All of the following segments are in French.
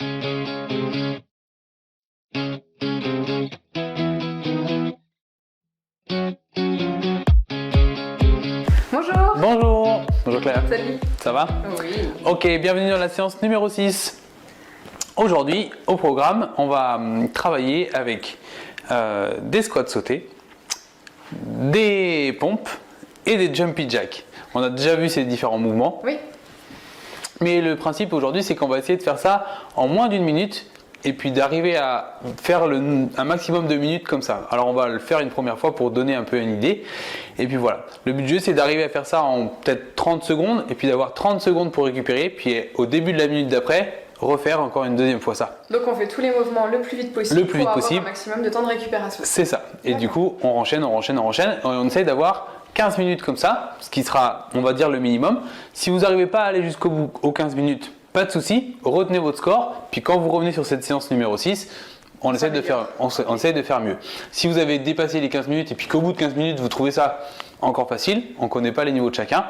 Bonjour. Bonjour. Bonjour Claire. Salut. Ça va? Oui. Ok, bienvenue dans la séance numéro 6. Aujourd'hui, au programme, on va travailler avec des squats sautés, des pompes et des jumpy jacks. On a déjà vu ces différents mouvements. Oui. Mais le principe aujourd'hui, c'est qu'on va essayer de faire ça en moins d'une minute et puis d'arriver à faire un maximum de minutes comme ça. Alors on va le faire une première fois pour donner un peu une idée. Et puis voilà. Le but du jeu, c'est d'arriver à faire ça en peut-être 30 secondes et puis d'avoir 30 secondes pour récupérer. Puis au début de la minute d'après, refaire encore une deuxième fois ça. Donc on fait tous les mouvements le plus vite possible Le plus vite pour possible. avoir un maximum de temps de récupération. C'est ça. Et du coup, on enchaîne. Et on essaie d'avoir 15 minutes comme ça, ce qui sera, on va dire, le minimum. Si vous n'arrivez pas à aller jusqu'au bout, aux 15 minutes, pas de souci, retenez votre score. Puis quand vous revenez sur cette séance numéro 6, on essaie de faire mieux. Si vous avez dépassé les 15 minutes et puis qu'au bout de 15 minutes, vous trouvez ça encore facile, on ne connaît pas les niveaux de chacun,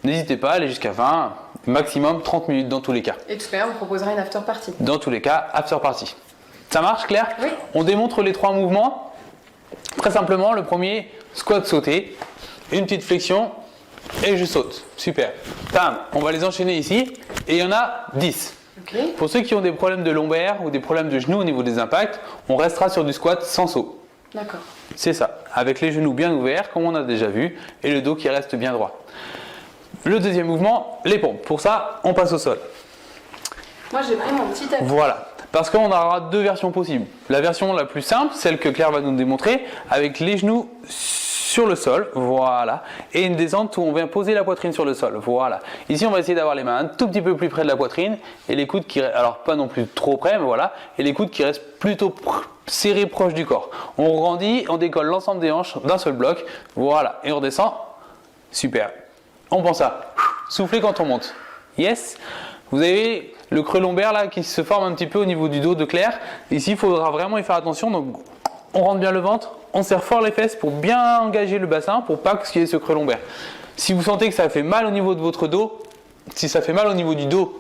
n'hésitez pas à aller jusqu'à 20, maximum 30 minutes dans tous les cas. Et tout à l'heure, on proposera une after party. Dans tous les cas, after party. Ça marche, Claire? Oui. On démontre les 3 mouvements. Très simplement, le premier, squat sauté, une petite flexion et je saute. Super. Tam, on va les enchaîner ici et il y en a 10. Ok. Pour ceux qui ont des problèmes de lombaire ou des problèmes de genoux au niveau des impacts, on restera sur du squat sans saut. D'accord. C'est ça, avec les genoux bien ouverts, comme on a déjà vu, et le dos qui reste bien droit. Le deuxième mouvement, les pompes. Pour ça, on passe au sol. Moi, j'ai pris mon petit tapis. Voilà, parce qu'on aura 2 versions possibles. La version la plus simple, celle que Claire va nous démontrer, avec les genoux sur le sol, voilà, et une descente où on vient poser la poitrine sur le sol, voilà. Ici, on va essayer d'avoir les mains un tout petit peu plus près de la poitrine et les coudes qui, alors pas non plus trop près, mais voilà, et les coudes qui restent plutôt serrés proches du corps. On grandit, on décolle l'ensemble des hanches d'un seul bloc, voilà, et on redescend, super. On pense à souffler quand on monte, yes. Vous avez le creux lombaire là qui se forme un petit peu au niveau du dos de Claire. Ici, il faudra vraiment y faire attention, donc on rentre bien le ventre, on serre fort les fesses pour bien engager le bassin pour pas qu'il y ait ce creux lombaire. Si vous sentez que ça fait mal au niveau de votre dos, si ça fait mal au niveau du dos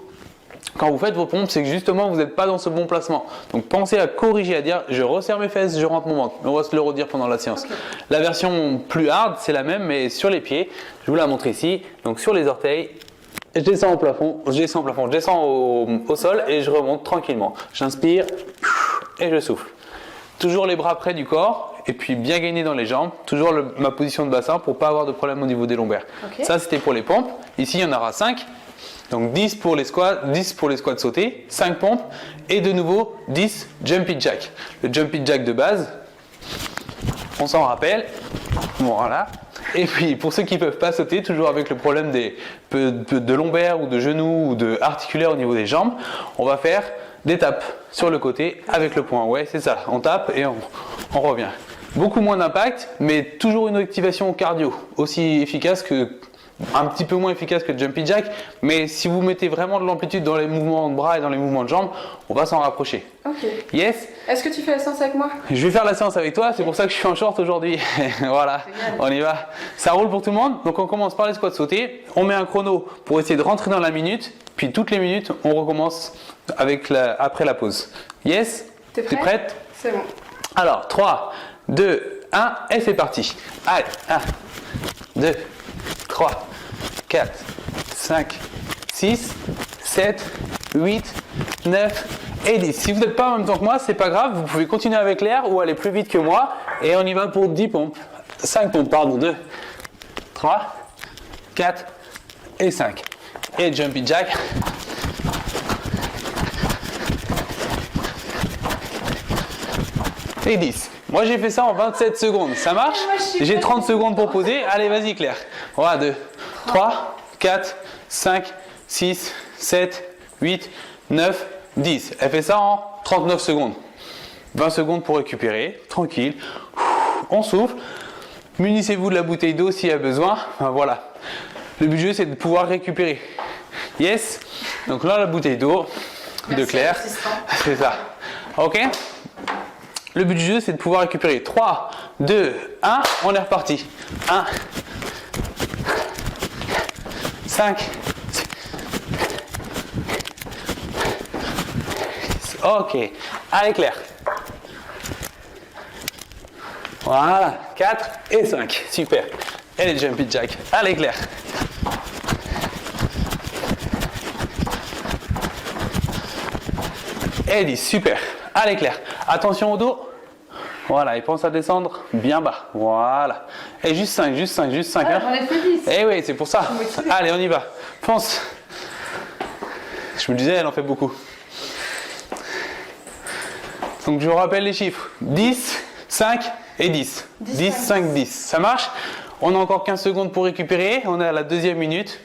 quand vous faites vos pompes, c'est que justement vous n'êtes pas dans ce bon placement. Donc pensez à corriger, à dire je resserre mes fesses, je rentre mon ventre. On va se le redire pendant la séance. Okay. La version plus hard, c'est la même mais sur les pieds. Je vous la montre ici. Donc sur les orteils, je descends au plafond, je descends au sol et je remonte tranquillement. J'inspire et je souffle. Toujours les bras près du corps et puis bien gagner dans les jambes. Toujours ma position de bassin pour ne pas avoir de problème au niveau des lombaires. Okay. Ça, c'était pour les pompes. Ici, il y en aura 5. Donc 10 pour les squats sautés, 5 pompes et de nouveau 10 jumpy jack. Le jumpy jack de base, on s'en rappelle. Voilà. Et puis pour ceux qui ne peuvent pas sauter, toujours avec le problème de lombaire ou de genoux ou de articulaire au niveau des jambes, on va faire des tapes sur le côté avec le poing. Ouais, c'est ça. On tape et on revient. Beaucoup moins d'impact, mais toujours une activation cardio aussi efficace un petit peu moins efficace que le jumpy jack, mais si vous mettez vraiment de l'amplitude dans les mouvements de bras et dans les mouvements de jambes, on va s'en rapprocher. Ok. Yes. Est-ce que tu fais la séance avec moi? Je vais faire la séance avec toi, c'est pour ça que je suis en short aujourd'hui. Voilà, on y va. Ça roule pour tout le monde, donc on commence par les squats sautés, on met un chrono pour essayer de rentrer dans la minute, puis toutes les minutes, on recommence après la pause. Yes. T'es prête? C'est bon. Alors, 3, 2, 1, et c'est parti. Allez, 1, 2, 3, 4, 5, 6, 7, 8, 9 et 10. Si vous n'êtes pas en même temps que moi, c'est pas grave, vous pouvez continuer avec l'air ou aller plus vite que moi et on y va pour 10 pompes. 5 pompes, pardon, 2, 3, 4 et 5. Et jumpy jack. Et 10. Moi j'ai fait ça en 27 secondes, ça marche? J'ai 30 secondes pour poser, allez vas-y Claire. Voilà, 2, 3, 4, 5, 6, 7, 8, 9, 10. Elle fait ça en 39 secondes. 20 secondes pour récupérer, tranquille. On souffle. Munissez-vous de la bouteille d'eau s'il y a besoin. Enfin, voilà. Le but du jeu c'est de pouvoir récupérer. Yes? Donc là la bouteille d'eau de Claire. C'est ça. Ok? Le but du jeu, c'est de pouvoir récupérer. 3, 2, 1, on est reparti. 1, 5, Ok. Allez, Claire. Voilà. 4 et 5. Super. Et les jumpy jack. Allez, Claire. Et 10. Super. Allez, Claire. Attention au dos. Voilà. Et pense à descendre bien bas. Voilà. Et juste 5, juste 5, juste 5. Ah, j'en ai fait 10. Eh oui, c'est pour ça. Allez, on y va. Pense. Je me disais, elle en fait beaucoup. Donc je vous rappelle les chiffres. 10, 5 et 10. 10, 5, 10. Ça marche? On a encore 15 secondes pour récupérer. On est à la deuxième minute.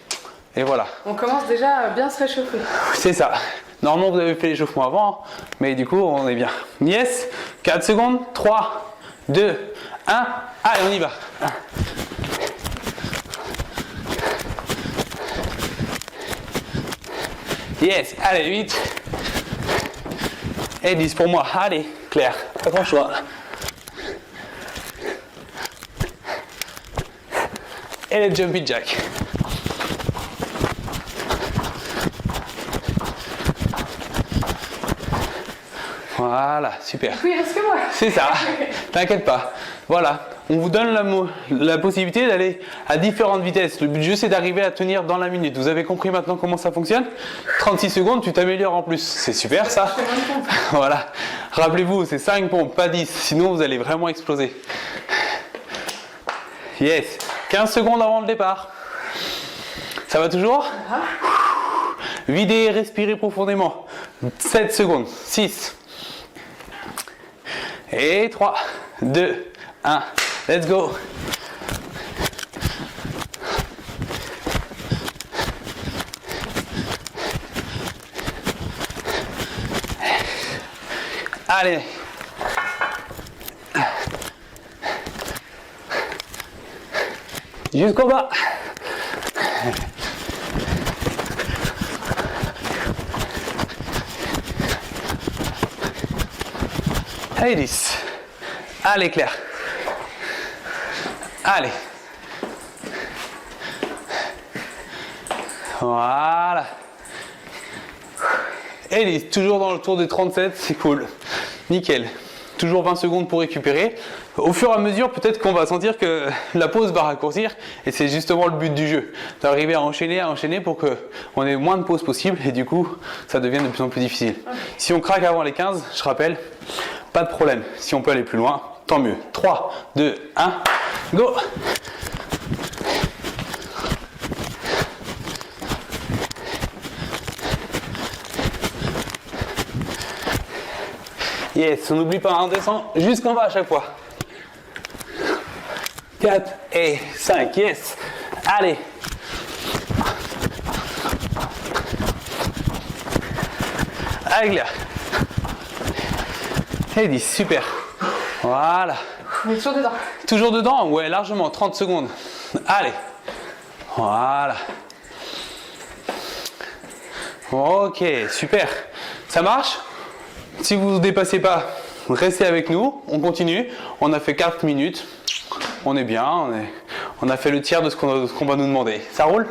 Et voilà. On commence déjà à bien se réchauffer. C'est ça. Normalement, vous avez fait l'échauffement avant. Mais du coup, on est bien. Yes. 4 secondes. 3, 2, 1. Allez, on y va. Yes. Allez, 8. Et 10 pour moi. Allez, Claire, accroche-toi. Et les jumpy jack. Voilà, super. Oui, il reste que moi. C'est ça, t'inquiète pas. Voilà, on vous donne la possibilité d'aller à différentes vitesses. Le but du jeu, c'est d'arriver à tenir dans la minute. Vous avez compris maintenant comment ça fonctionne? 36 secondes, tu t'améliores en plus. C'est super ça. Voilà. Rappelez-vous, c'est 5 pompes, pas 10. Sinon, vous allez vraiment exploser. Yes. 15 secondes avant le départ. Ça va toujours? Videz et respirez profondément. 7 secondes. 6. Et 3, 2, 1. Let's go. Allez. Jusqu'au bas. Allez, 10. Allez, Claire. Allez. Voilà. Et 10. Toujours dans le tour des 37, c'est cool. Nickel. Toujours 20 secondes pour récupérer. Au fur et à mesure, peut-être qu'on va sentir que la pause va raccourcir. Et c'est justement le but du jeu. D'arriver à enchaîner pour qu'on ait moins de pauses possible. Et du coup, ça devient de plus en plus difficile. Si on craque avant les 15, je rappelle, pas de problème. Si on peut aller plus loin, tant mieux. 3, 2, 1, go! Yes, on n'oublie pas, on descend jusqu'en bas à chaque fois. 4 et 5, yes. Allez. Allez, Claire. Et 10, super. Voilà. On est toujours dedans. Toujours dedans? Ouais, largement, 30 secondes. Allez. Voilà. Ok, super. Ça marche? Si vous ne dépassez pas, restez avec nous. On continue. On a fait 4 minutes. On est bien. On a fait le tiers de ce qu'on va nous demander. Ça roule?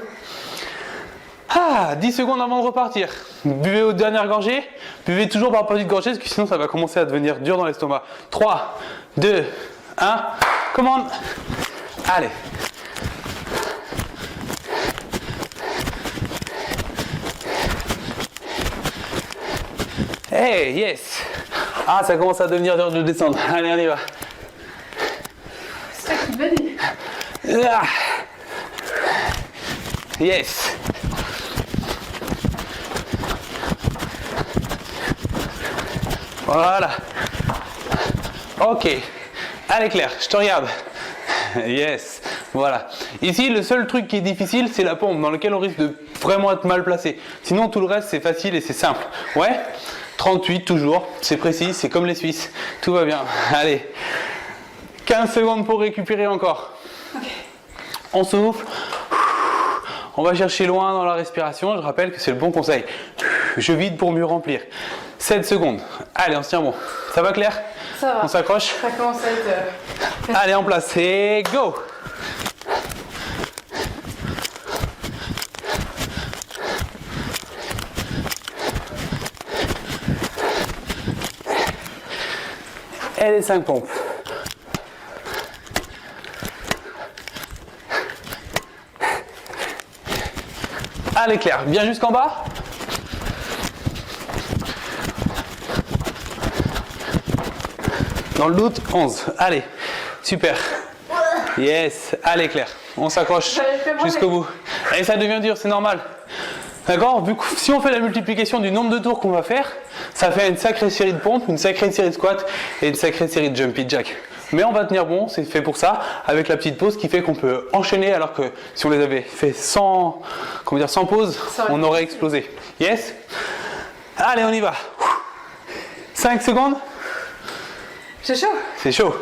Ah, 10 secondes avant de repartir. Buvez aux dernières gorgées. Buvez toujours par petites gorgées parce que sinon ça va commencer à devenir dur dans l'estomac. 3, 2, 1. Commande. Allez. Hey, yes. Ah, ça commence à devenir dur de descendre. Allez, on y va. C'est ça qui te valide. Ah. Yes. Voilà. Ok. Allez, Claire, je te regarde. Yes. Voilà. Ici, le seul truc qui est difficile, c'est la pompe, dans laquelle on risque de vraiment être mal placé. Sinon, tout le reste, c'est facile et c'est simple. Ouais. 38 toujours. C'est précis, c'est comme les Suisses. Tout va bien. Allez. 15 secondes pour récupérer encore. Okay. On souffle. On va chercher loin dans la respiration. Je rappelle que c'est le bon conseil. Je vide pour mieux remplir. 7 secondes. Allez, on se tient bon. Ça va, Claire? Ça va. On s'accroche? Ça commence à être... Allez, en place. Et go! Et les 5 pompes. Allez Claire, bien jusqu'en bas. Dans le doute, 11. Allez, super. Yes, allez Claire, on s'accroche jusqu'au bout. Et ça devient dur, c'est normal. D'accord? Si on fait la multiplication du nombre de tours qu'on va faire, ça fait une sacrée série de pompes, une sacrée série de squats et une sacrée série de jumpy jack. Mais on va tenir bon, c'est fait pour ça, avec la petite pause qui fait qu'on peut enchaîner, alors que si on les avait fait sans pause, on aurait explosé. Yes? Allez, on y va. 5 secondes. C'est chaud. C'est chaud.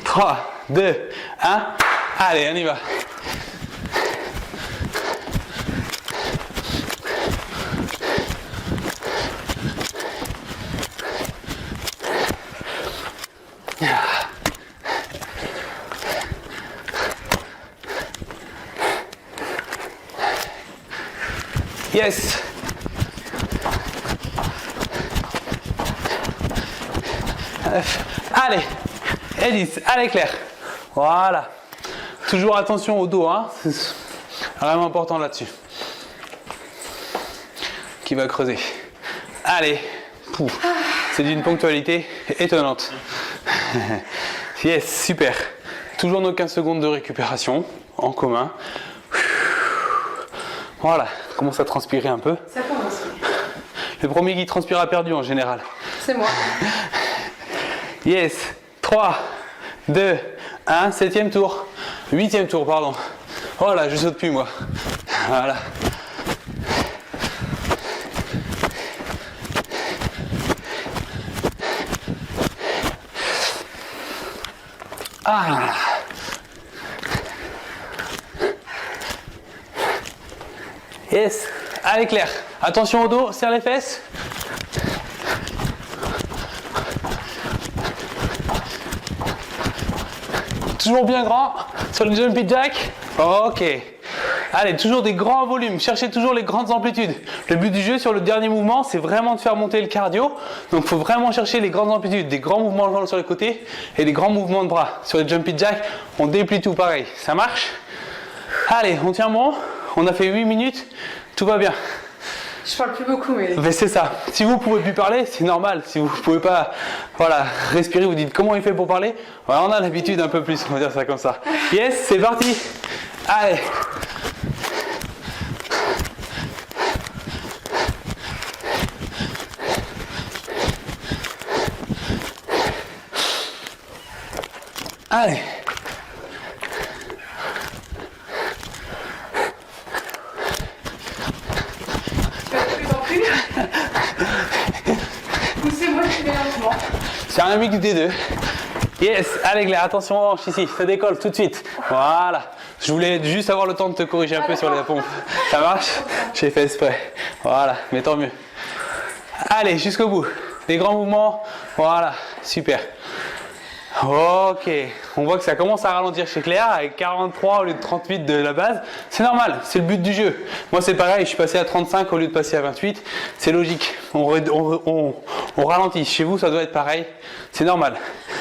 3, 2, 1. Allez, on y va. Yes. Allez. Et 10. Allez Claire. Voilà. Toujours attention au dos, hein. C'est vraiment important là-dessus. Qui va creuser. Allez. C'est d'une ponctualité étonnante. Yes, super. Toujours nos 15 secondes de récupération en commun. Voilà, commence à transpirer un peu. Ça commence. Le premier qui transpire a perdu en général. C'est moi. Yes. 3, 2, 1, 7e tour. 8e tour, pardon. Oh là, je saute plus moi. Voilà. Ah. Yes. Allez Claire. Attention au dos, serre les fesses. Toujours bien grand sur le jumpy jack. Ok. Allez, toujours des grands volumes. Cherchez toujours les grandes amplitudes. Le but du jeu sur le dernier mouvement, c'est vraiment de faire monter le cardio. Donc, il faut vraiment chercher les grandes amplitudes, des grands mouvements de jambes sur les côtés et des grands mouvements de bras. Sur le jumpy jack, on déplie tout pareil. Ça marche? Allez, on tient bon. On a fait 8 minutes. Tout va bien. Je parle plus beaucoup, mais... Mais c'est ça. Si vous pouvez plus parler, c'est normal. Si vous pouvez pas, voilà, respirer, vous dites comment il fait pour parler. Voilà, on a l'habitude un peu plus, on va dire ça comme ça. Yes, c'est parti. Allez. Allez. Poussez-moi, je suis lentement. C'est un mix des deux. Yes, allez Claire, attention aux hanches ici, ça décolle tout de suite. Voilà. Je voulais juste avoir le temps de te corriger un peu sur les pompes. Ça marche? J'ai fait exprès. Voilà, mais tant mieux. Allez, jusqu'au bout. Les grands mouvements. Voilà, super. Ok, on voit que ça commence à ralentir chez Claire avec 43 au lieu de 38 de la base. C'est normal, c'est le but du jeu. Moi c'est pareil, je suis passé à 35 au lieu de passer à 28. C'est logique, on ralentit. Chez vous ça doit être pareil, c'est normal.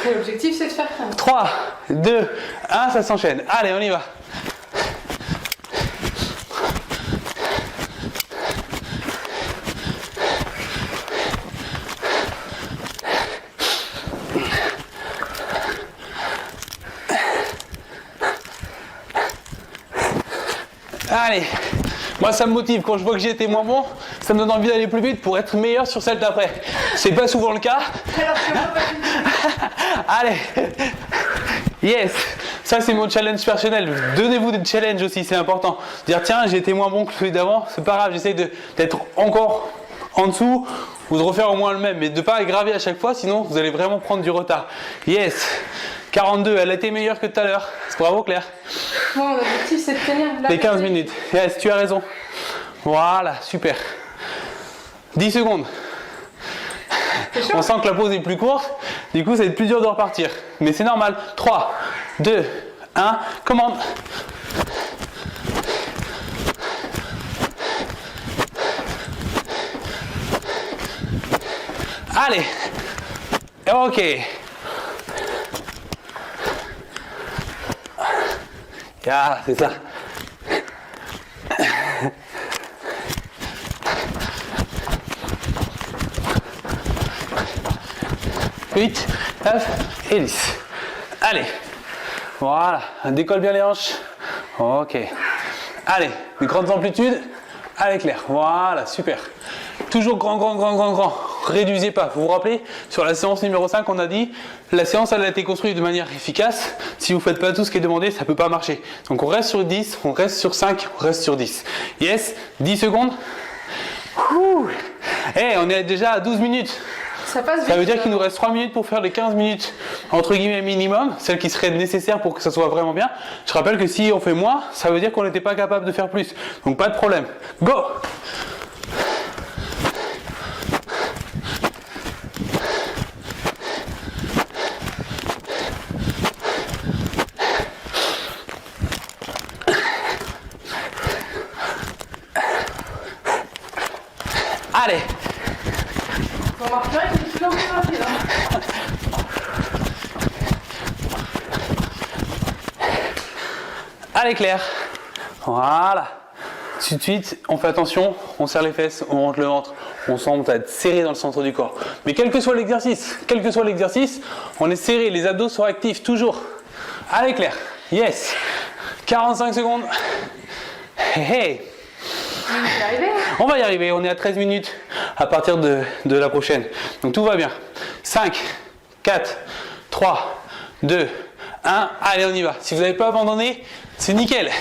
L'objectif c'est de faire ça. 3, 2, 1, ça s'enchaîne. Allez, on y va. Allez, moi ça me motive quand je vois que j'ai été moins bon, ça me donne envie d'aller plus vite pour être meilleur sur celle d'après. C'est pas souvent le cas. Alors que moi, pas du tout. Allez, yes, ça c'est mon challenge personnel. Donnez-vous des challenges aussi, c'est important. Dire tiens j'ai été moins bon que celui d'avant, c'est pas grave, j'essaie d'être encore en dessous ou de refaire au moins le même, mais de pas aggraver à chaque fois, sinon vous allez vraiment prendre du retard. Yes, 42, elle a été meilleure que tout à l'heure. Bravo Claire. Moi, mon objectif c'est de tenir. Les 15 minutes. Yes, tu as raison. Voilà, super. 10 secondes. On sent que la pause est plus courte, du coup ça va être plus dur de repartir. Mais c'est normal. 3, 2, 1, commande. Allez. Ok. Ah, c'est ça. 8, 9 et 10. Allez. Voilà. Décolle bien les hanches. Ok. Allez. Des grandes amplitudes. Allez, Claire. Voilà. Super. Toujours grand, grand, grand, grand, grand. Réduisez pas. Vous vous rappelez, sur la séance numéro 5, on a dit, la séance, elle a été construite de manière efficace. Si vous ne faites pas tout ce qui est demandé, ça ne peut pas marcher. Donc, on reste sur 10, on reste sur 5, on reste sur 10. Yes. 10 secondes. Eh, on est déjà à 12 minutes. Ça passe vite. Ça veut dire qu'il nous reste 3 minutes pour faire les 15 minutes, entre guillemets, minimum, celles qui seraient nécessaires pour que ça soit vraiment bien. Je rappelle que si on fait moins, ça veut dire qu'on n'était pas capable de faire plus. Donc pas de problème. Go! Allez! On marche bien, il est de plus en plus rapide. Hein. Allez Claire, voilà. Tout de suite, on fait attention, on serre les fesses, on rentre le ventre, on sent qu'on va être serré dans le centre du corps. Mais quel que soit l'exercice, on est serré, les abdos sont actifs, toujours. Allez Claire, yes. 45 secondes. Hey. On va y arriver, on est à 13 minutes à partir de la prochaine. Donc tout va bien. 5, 4, 3, 2, 1. Allez, on y va. Si vous n'avez pas abandonné, c'est nickel.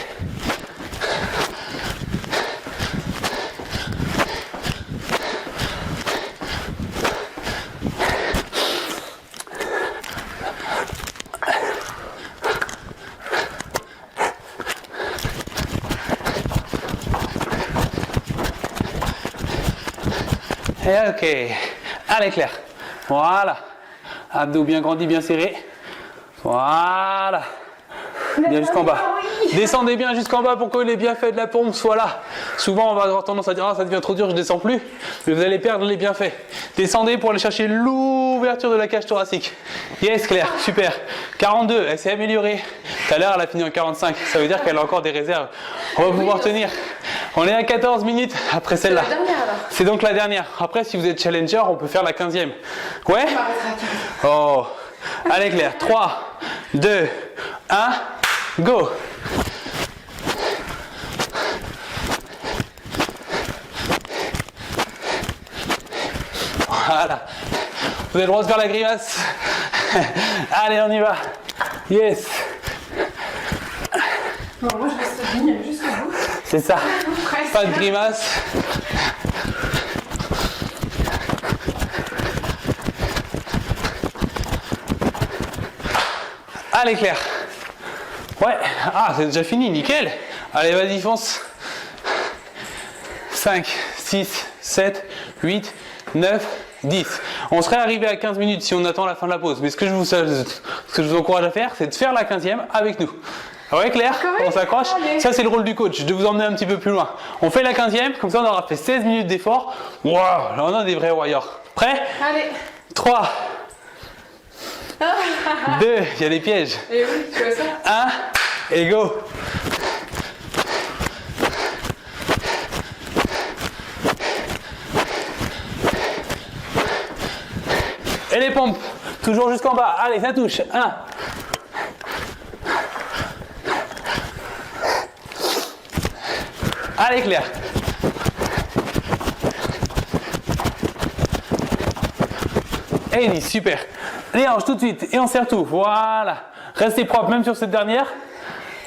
Et ok. Allez Claire. Voilà. Abdos bien grandis, bien serrés. Voilà. Bien jusqu'en bas. Descendez bien jusqu'en bas pour que les bienfaits de la pompe soient là. Souvent, on va avoir tendance à dire ah, ça devient trop dur, je descends plus. Mais vous allez perdre les bienfaits. Descendez pour aller chercher l'ouverture de la cage thoracique. Yes, Claire, super. 42, elle s'est améliorée. Tout à l'heure, elle a fini en 45. Ça veut dire qu'elle a encore des réserves. On va pouvoir tenir. On est à 14 minutes après celle-là. C'est donc la dernière. Après, si vous êtes challenger, on peut faire la 15e. Ouais? Oh. Allez, Claire. 3, 2, 1, go! Voilà. Vous avez le droit de faire la grimace. Allez, on y va. Yes. Non, moi, je reste ligne jusqu'au bout. C'est ça. Presque. Pas de grimace. Allez Claire. Ouais. Ah, c'est déjà fini, nickel. Allez, vas-y, fonce. 5, 6, 7, 8, 9, 10. On serait arrivé à 15 minutes si on attend la fin de la pause. Mais ce que je vous encourage à faire, c'est de faire la 15e avec nous. Ouais Claire, on s'accroche. Ça c'est le rôle du coach, de vous emmener un petit peu plus loin. On fait la 15e, comme ça on aura fait 16 minutes d'effort. Waouh, là on a des vrais warriors. Prêt? Allez. 3, 2, il y a des pièges. Et oui, tu vois ça? 1, et go. Et les pompes, toujours jusqu'en bas. Allez, ça touche. 1. Allez Claire. Et 10, super. Les hanches tout de suite et on serre tout. Voilà. Restez propre même sur cette dernière.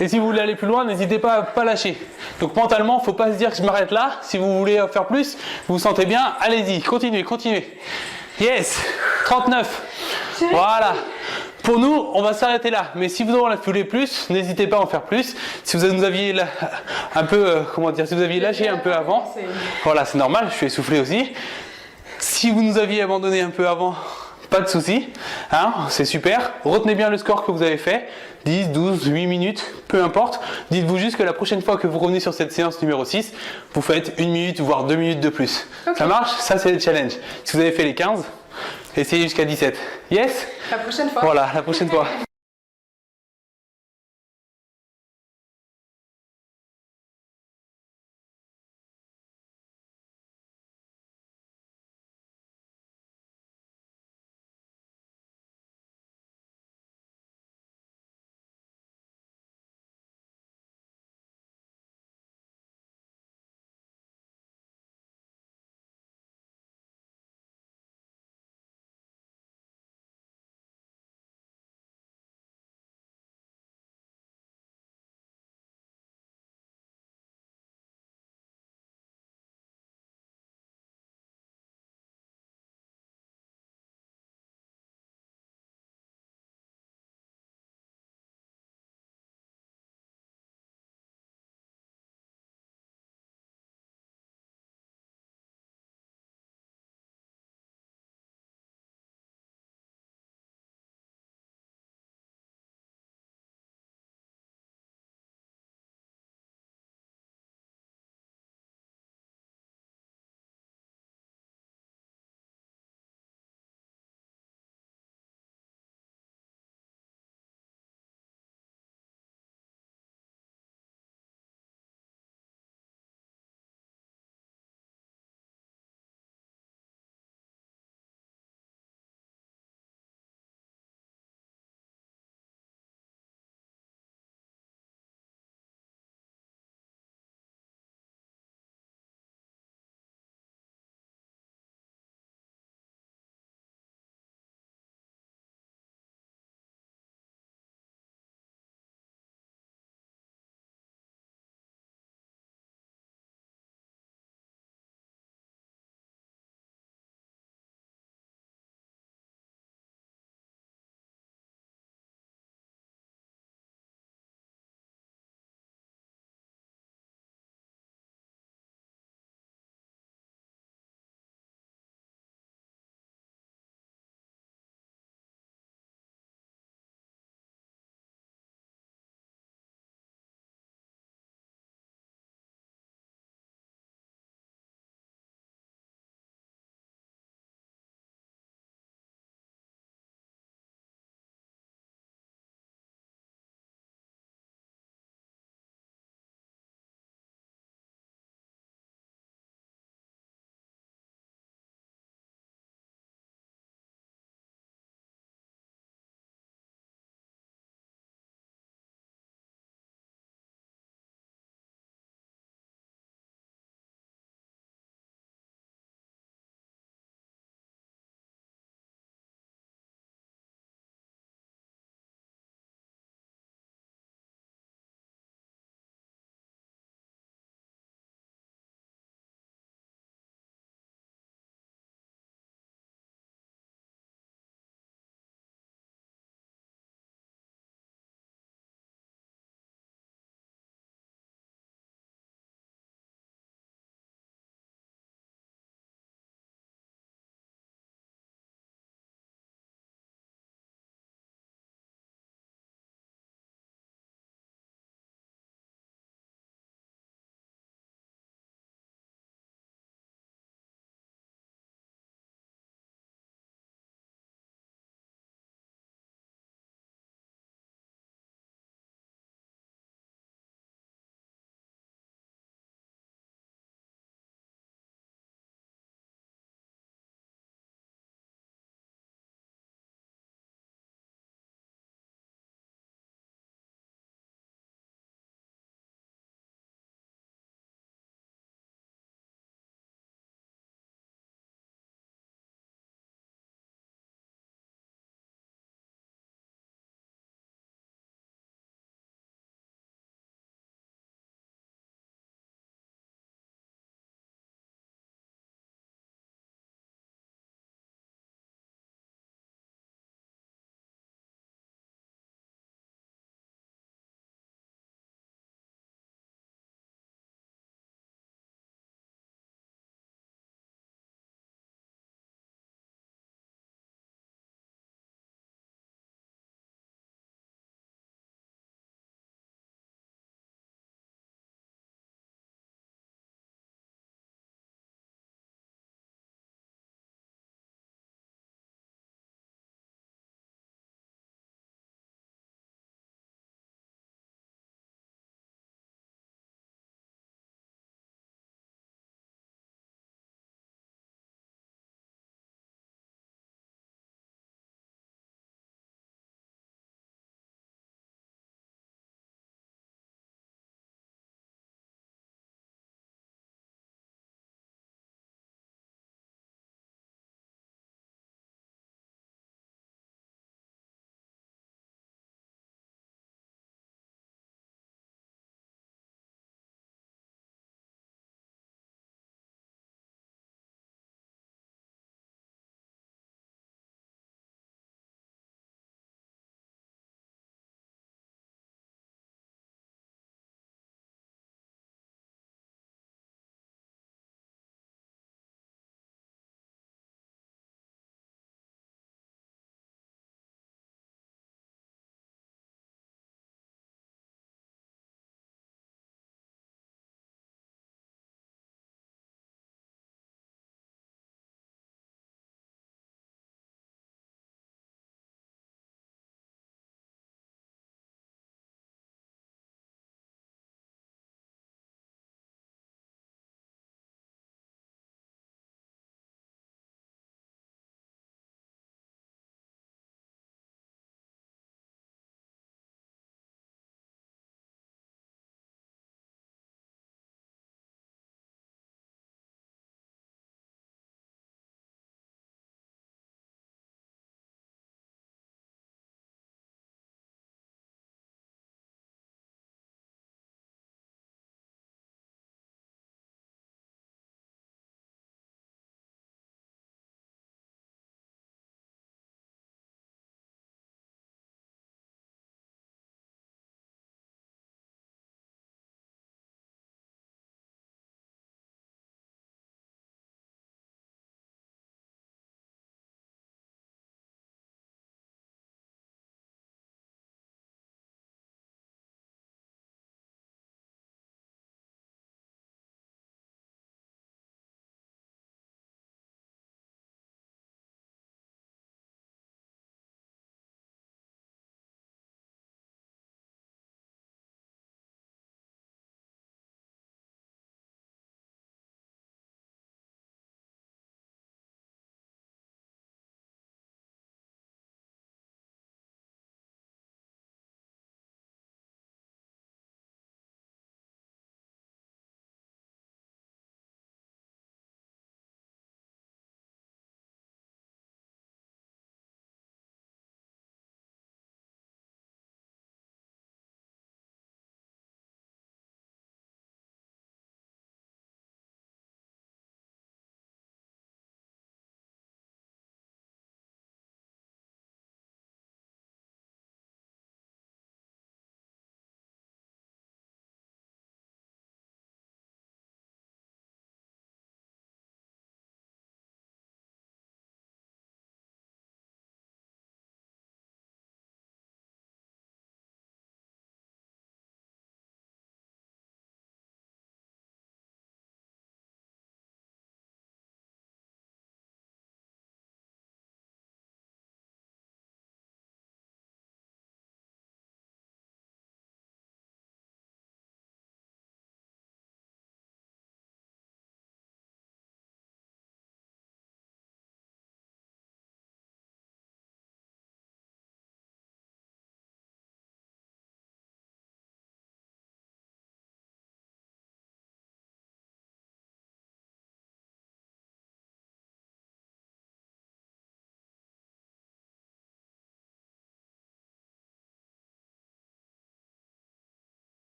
Et si vous voulez aller plus loin, n'hésitez pas à pas lâcher. Donc mentalement, il ne faut pas se dire que je m'arrête là. Si vous voulez faire plus, vous vous sentez bien, allez-y, continuez, continuez. Yes. 39. Voilà. Pour nous, on va s'arrêter là. Mais si vous en voulez plus, n'hésitez pas à en faire plus. Si vous nous aviez un peu, comment dire, si vous aviez lâché un peu avant, voilà, c'est normal, je suis essoufflé aussi. Si vous nous aviez abandonné un peu avant, pas de souci, hein, c'est super. Retenez bien le score que vous avez fait, 10, 12, 8 minutes, peu importe. Dites-vous juste que la prochaine fois que vous revenez sur cette séance numéro 6, vous faites 1 minute, voire 2 minutes de plus. Okay. Ça marche? Ça, c'est le challenge. Si vous avez fait les 15, essayez jusqu'à 17. Yes? La prochaine fois. Voilà, la prochaine fois.